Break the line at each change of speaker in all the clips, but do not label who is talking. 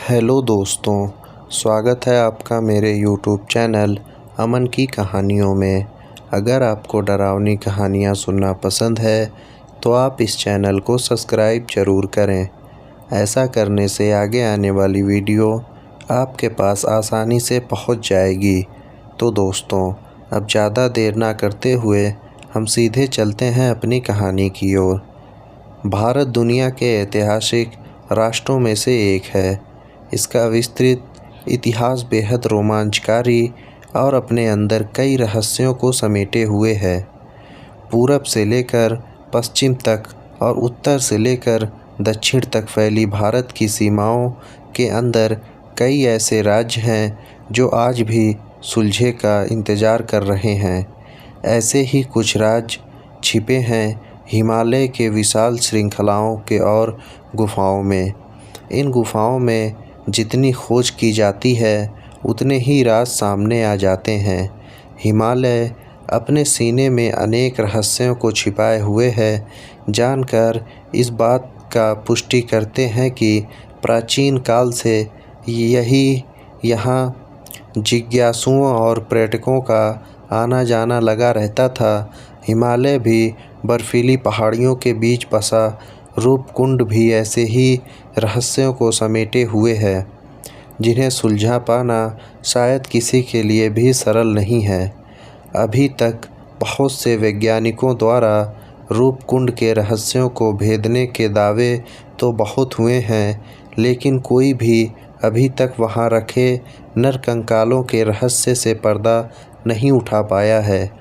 Hello दोस्तों, स्वागत है आपका मेरे यूट्यूब चैनल अमन की कहानियों में। अगर आपको डरावनी कहानियाँ सुनना पसंद है तो आप इस चैनल को सब्सक्राइब ज़रूर करें। ऐसा करने से आगे आने वाली वीडियो आपके पास आसानी से पहुंच जाएगी। तो दोस्तों, अब ज़्यादा देर ना करते हुए हम सीधे चलते हैं अपनी कहानी की ओर। भारत दुनिया के ऐतिहासिक राष्ट्रों में से एक है। इसका विस्तृत इतिहास बेहद रोमांचकारी और अपने अंदर कई रहस्यों को समेटे हुए है। पूरब से लेकर पश्चिम तक और उत्तर से लेकर दक्षिण तक फैली भारत की सीमाओं के अंदर कई ऐसे राज्य हैं जो आज भी सुलझे का इंतज़ार कर रहे हैं। ऐसे ही कुछ राज्य छिपे हैं हिमालय के विशाल श्रृंखलाओं के और गुफाओं में। इन गुफाओं में जितनी खोज की जाती है उतने ही राज सामने आ जाते हैं। हिमालय अपने सीने में अनेक रहस्यों को छिपाए हुए है। जानकर इस बात का पुष्टि करते हैं कि प्राचीन काल से यही यहाँ जिज्ञासुओं और पर्यटकों का आना जाना लगा रहता था। हिमालय भी बर्फीली पहाड़ियों के बीच बसा रूपकुंड भी ऐसे ही रहस्यों को समेटे हुए है जिन्हें सुलझा पाना शायद किसी के लिए भी सरल नहीं है। अभी तक बहुत से वैज्ञानिकों द्वारा रूपकुंड के रहस्यों को भेदने के दावे तो बहुत हुए हैं, लेकिन कोई भी अभी तक वहां रखे नरकंकालों के रहस्य से पर्दा नहीं उठा पाया है।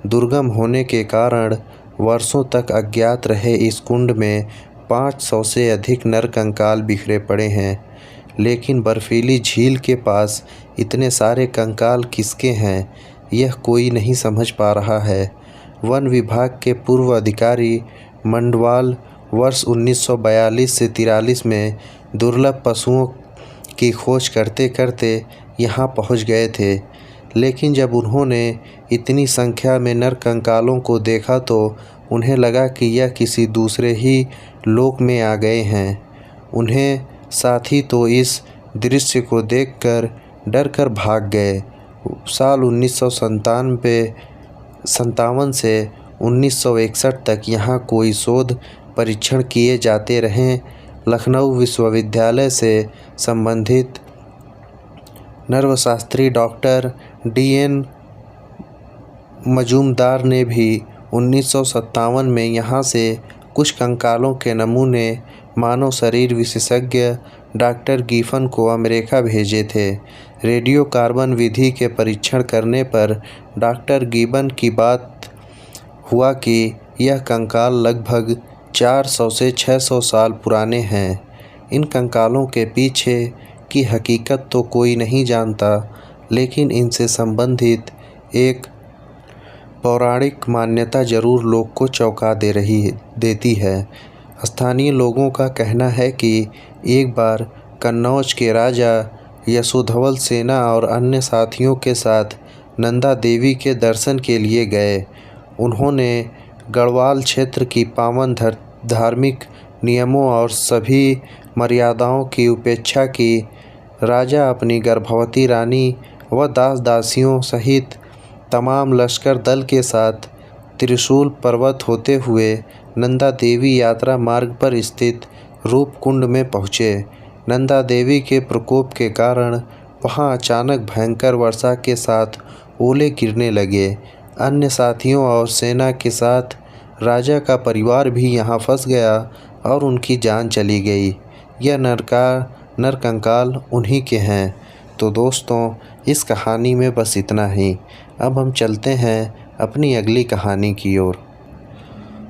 दुर्गम होने के कारण वर्षों तक अज्ञात रहे इस कुंड में 500 से अधिक नरकंकाल बिखरे पड़े हैं। लेकिन बर्फीली झील के पास इतने सारे कंकाल किसके हैं, यह कोई नहीं समझ पा रहा है। वन विभाग के पूर्व अधिकारी मंडवाल वर्ष 1942 से 43 में दुर्लभ पशुओं की खोज करते करते यहाँ पहुँच गए थे। लेकिन जब उन्होंने इतनी संख्या में नरकंकालों को देखा तो उन्हें लगा कि यह किसी दूसरे ही लोक में आ गए हैं। उन्हें साथी तो इस दृश्य को देखकर डर कर भाग गए। साल 1957 से 1961 तक यहाँ कोई शोध परीक्षण किए जाते रहे। लखनऊ विश्वविद्यालय से संबंधित नर्वशास्त्री डॉक्टर D.N. मजूमदार ने भी 1957 में यहाँ से कुछ कंकालों के नमूने मानव शरीर विशेषज्ञ डॉक्टर गिफन को अमेरिका भेजे थे। रेडियो कार्बन विधि के परीक्षण करने पर डॉक्टर गिबन की बात हुआ कि यह कंकाल लगभग 400 से 600 साल पुराने हैं। इन कंकालों के पीछे की हकीकत तो कोई नहीं जानता, लेकिन इनसे संबंधित एक पौराणिक मान्यता जरूर लोग को चौंका देती है। स्थानीय लोगों का कहना है कि एक बार कन्नौज के राजा यशोधवल सेना और अन्य साथियों के साथ नंदा देवी के दर्शन के लिए गए। उन्होंने गढ़वाल क्षेत्र की पावन धार्मिक नियमों और सभी मर्यादाओं की उपेक्षा की। राजा अपनी गर्भवती रानी व दास दासियों सहित तमाम लश्कर दल के साथ त्रिशूल पर्वत होते हुए नंदा देवी यात्रा मार्ग पर स्थित रूपकुंड में पहुँचे। नंदा देवी के प्रकोप के कारण वहां अचानक भयंकर वर्षा के साथ ओले गिरने लगे। अन्य साथियों और सेना के साथ राजा का परिवार भी यहां फंस गया और उनकी जान चली गई। यह नरकंकाल उन्हीं के हैं। तो दोस्तों, इस कहानी में बस इतना ही। अब हम चलते हैं अपनी अगली कहानी की ओर।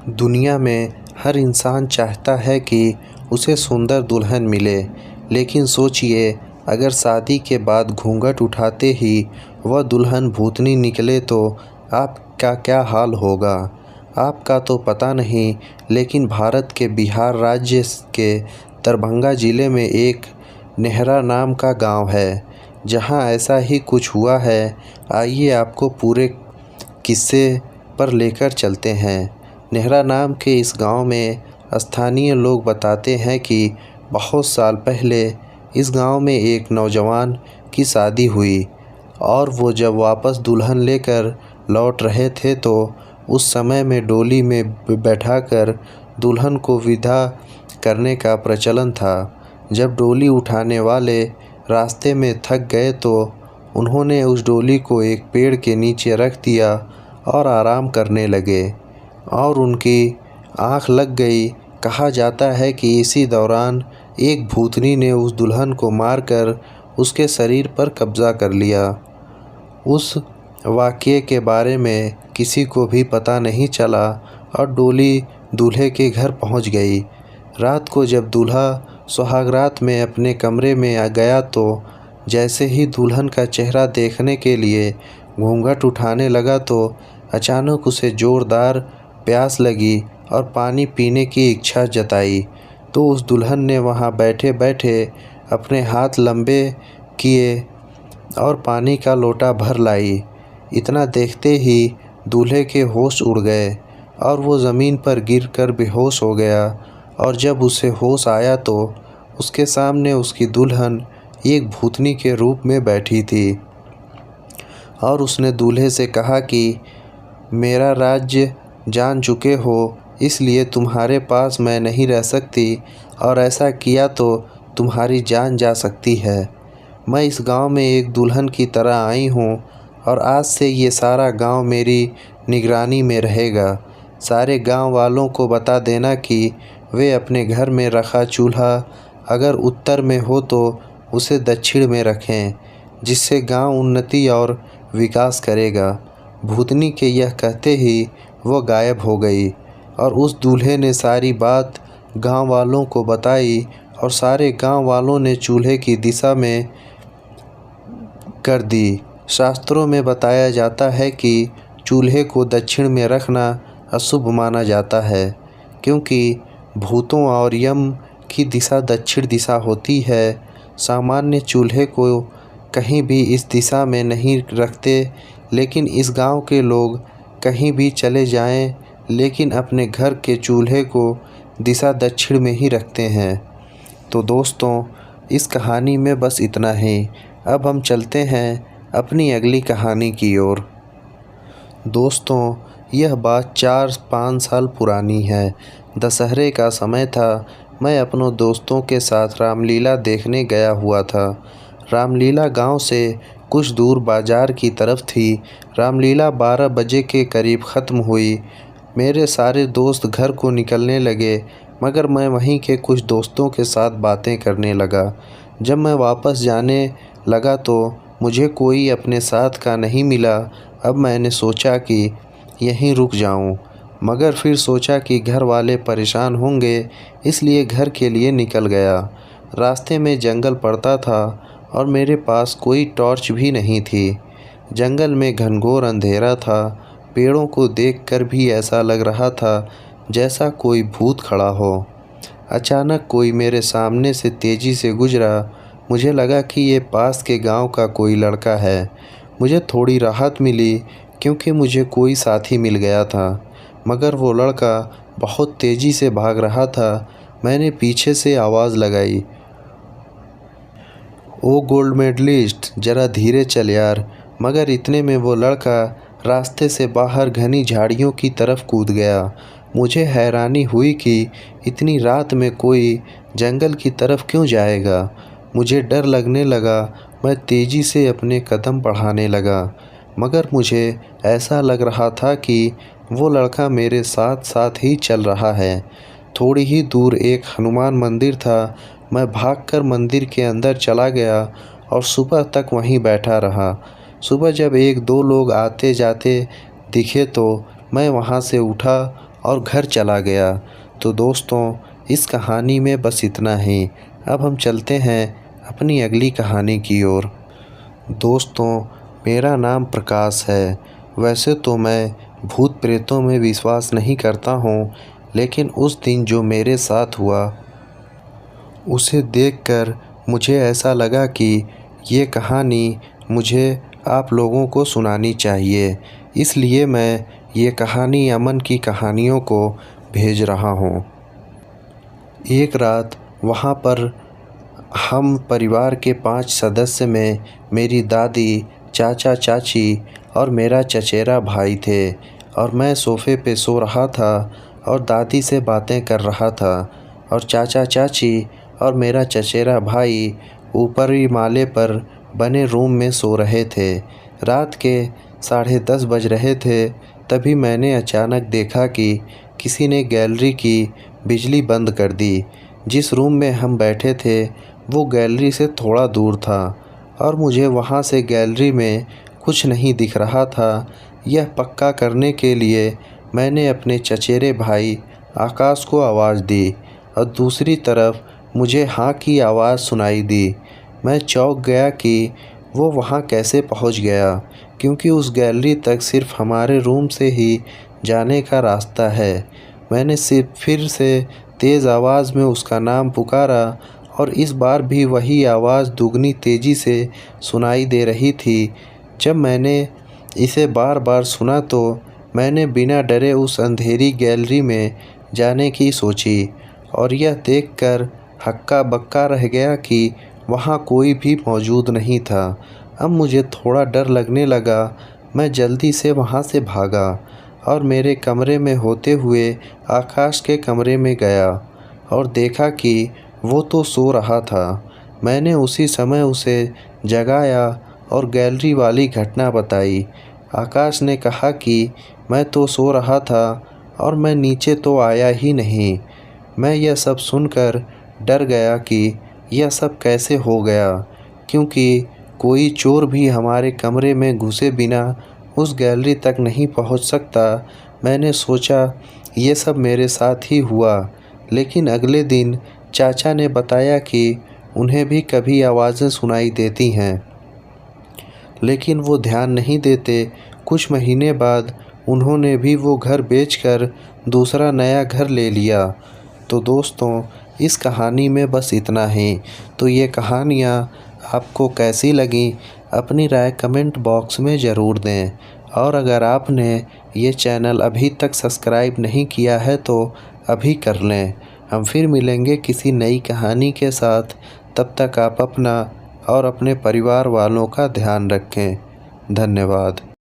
दुनिया में हर इंसान चाहता है कि उसे सुंदर दुल्हन मिले, लेकिन सोचिए अगर शादी के बाद घूंघट उठाते ही वह दुल्हन भूतनी निकले तो आपका क्या हाल होगा। आपका तो पता नहीं, लेकिन भारत के बिहार राज्य के दरभंगा ज़िले में एक नेहरा नाम का गांव है जहां ऐसा ही कुछ हुआ है। आइए आपको पूरे किस्से पर लेकर चलते हैं। नेहरा नाम के इस गांव में स्थानीय लोग बताते हैं कि बहुत साल पहले इस गांव में एक नौजवान की शादी हुई और वो जब वापस दुल्हन लेकर लौट रहे थे तो उस समय में डोली में बैठाकर दुल्हन को विदा करने का प्रचलन था। जब डोली उठाने वाले रास्ते में थक गए तो उन्होंने उस डोली को एक पेड़ के नीचे रख दिया और आराम करने लगे और उनकी आँख लग गई। कहा जाता है कि इसी दौरान एक भूतनी ने उस दुल्हन को मारकर उसके शरीर पर कब्जा कर लिया। उस वाक़ये के बारे में किसी को भी पता नहीं चला और डोली दूल्हे के घर पहुंच गई। रात को जब दूल्हा सुहागरात में अपने कमरे में आ गया तो जैसे ही दुल्हन का चेहरा देखने के लिए घूंघट उठाने लगा तो अचानक उसे ज़ोरदार प्यास लगी और पानी पीने की इच्छा जताई। तो उस दुल्हन ने वहां बैठे बैठे अपने हाथ लंबे किए और पानी का लोटा भर लाई। इतना देखते ही दूल्हे के होश उड़ गए और वो ज़मीन पर गिरकर बेहोश हो गया और जब उसे होश आया तो उसके सामने उसकी दुल्हन एक भूतनी के रूप में बैठी थी और उसने दूल्हे से कहा कि मेरा राज्य जान चुके हो, इसलिए तुम्हारे पास मैं नहीं रह सकती और ऐसा किया तो तुम्हारी जान जा सकती है। मैं इस गांव में एक दुल्हन की तरह आई हूं और आज से ये सारा गांव मेरी निगरानी में रहेगा। सारे गांव वालों को बता देना कि वे अपने घर में रखा चूल्हा अगर उत्तर में हो तो उसे दक्षिण में रखें, जिससे गांव उन्नति और विकास करेगा। भूतनी के यह कहते ही वो गायब हो गई और उस दूल्हे ने सारी बात गांव वालों को बताई और सारे गांव वालों ने चूल्हे की दिशा में कर दी। शास्त्रों में बताया जाता है कि चूल्हे को दक्षिण में रखना अशुभ माना जाता है, क्योंकि भूतों और यम की दिशा दक्षिण दिशा होती है। सामान्य चूल्हे को कहीं भी इस दिशा में नहीं रखते, लेकिन इस गांव के लोग कहीं भी चले जाएं, लेकिन अपने घर के चूल्हे को दिशा दक्षिण में ही रखते हैं। तो दोस्तों, इस कहानी में बस इतना ही। अब हम चलते हैं अपनी अगली कहानी की ओर। दोस्तों, यह बात 4-5 साल पुरानी है। दशहरे का समय था। मैं अपनों दोस्तों के साथ रामलीला देखने गया हुआ था। रामलीला गांव से कुछ दूर बाज़ार की तरफ थी। रामलीला 12 बजे के करीब ख़त्म हुई। मेरे सारे दोस्त घर को निकलने लगे, मगर मैं वहीं के कुछ दोस्तों के साथ बातें करने लगा। जब मैं वापस जाने लगा तो मुझे कोई अपने साथ का नहीं मिला। अब मैंने सोचा कि यहीं रुक जाऊं, मगर फिर सोचा कि घर वाले परेशान होंगे, इसलिए घर के लिए निकल गया। रास्ते में जंगल पड़ता था और मेरे पास कोई टॉर्च भी नहीं थी। जंगल में घनघोर अंधेरा था। पेड़ों को देखकर भी ऐसा लग रहा था जैसा कोई भूत खड़ा हो। अचानक कोई मेरे सामने से तेज़ी से गुजरा। मुझे लगा कि ये पास के गांव का कोई लड़का है। मुझे थोड़ी राहत मिली क्योंकि मुझे कोई साथी मिल गया था, मगर वो लड़का बहुत तेज़ी से भाग रहा था। मैंने पीछे से आवाज़ लगाई, ओ गोल्ड मेडलिस्ट, ज़रा धीरे चल यार। मगर इतने में वो लड़का रास्ते से बाहर घनी झाड़ियों की तरफ कूद गया। मुझे हैरानी हुई कि इतनी रात में कोई जंगल की तरफ क्यों जाएगा। मुझे डर लगने लगा। मैं तेज़ी से अपने कदम बढ़ाने लगा, मगर मुझे ऐसा लग रहा था कि वो लड़का मेरे साथ साथ ही चल रहा है। थोड़ी ही दूर एक हनुमान मंदिर था। मैं भागकर मंदिर के अंदर चला गया और सुबह तक वहीं बैठा रहा। सुबह जब 1-2 लोग आते जाते दिखे तो मैं वहां से उठा और घर चला गया। तो दोस्तों, इस कहानी में बस इतना ही। अब हम चलते हैं अपनी अगली कहानी की ओर। दोस्तों, मेरा नाम प्रकाश है। वैसे तो मैं भूत प्रेतों में विश्वास नहीं करता हूँ, लेकिन उस दिन जो मेरे साथ हुआ उसे देखकर मुझे ऐसा लगा कि ये कहानी मुझे आप लोगों को सुनानी चाहिए। इसलिए मैं ये कहानी अमन की कहानियों को भेज रहा हूँ। एक रात वहाँ पर हम परिवार के 5 सदस्य में मेरी दादी, चाचा चाची और मेरा चचेरा भाई थे और मैं सोफ़े पे सो रहा था और दादी से बातें कर रहा था और चाचा चाची और मेरा चचेरा भाई ऊपरी माले पर बने रूम में सो रहे थे। रात के 10:30 बज रहे थे, तभी मैंने अचानक देखा कि किसी ने गैलरी की बिजली बंद कर दी। जिस रूम में हम बैठे थे वो गैलरी से थोड़ा दूर था और मुझे वहाँ से गैलरी में कुछ नहीं दिख रहा था। यह पक्का करने के लिए मैंने अपने चचेरे भाई आकाश को आवाज़ दी और दूसरी तरफ मुझे हाँ की आवाज़ सुनाई दी। मैं चौंक गया कि वो वहाँ कैसे पहुँच गया, क्योंकि उस गैलरी तक सिर्फ हमारे रूम से ही जाने का रास्ता है। मैंने फिर से तेज़ आवाज़ में उसका नाम पुकारा और इस बार भी वही आवाज़ दुगनी तेज़ी से सुनाई दे रही थी। जब मैंने इसे बार बार सुना तो मैंने बिना डरे उस अंधेरी गैलरी में जाने की सोची और यह देखकर हक्का बक्का रह गया कि वहाँ कोई भी मौजूद नहीं था। अब मुझे थोड़ा डर लगने लगा। मैं जल्दी से वहाँ से भागा और मेरे कमरे में होते हुए आकाश के कमरे में गया और देखा कि वो तो सो रहा था। मैंने उसी समय उसे जगाया और गैलरी वाली घटना बताई। आकाश ने कहा कि मैं तो सो रहा था और मैं नीचे तो आया ही नहीं। मैं यह सब सुनकर डर गया कि यह सब कैसे हो गया, क्योंकि कोई चोर भी हमारे कमरे में घुसे बिना उस गैलरी तक नहीं पहुंच सकता। मैंने सोचा ये सब मेरे साथ ही हुआ, लेकिन अगले दिन चाचा ने बताया कि उन्हें भी कभी आवाज़ें सुनाई देती हैं, लेकिन वो ध्यान नहीं देते। कुछ महीने बाद उन्होंने भी वो घर बेचकर दूसरा नया घर ले लिया। तो दोस्तों, इस कहानी में बस इतना ही। तो ये कहानियाँ आपको कैसी लगी, अपनी राय कमेंट बॉक्स में ज़रूर दें। और अगर आपने ये चैनल अभी तक सब्सक्राइब नहीं किया है तो अभी कर लें। हम फिर मिलेंगे किसी नई कहानी के साथ। तब तक आप अपना और अपने परिवार वालों का ध्यान रखें। धन्यवाद।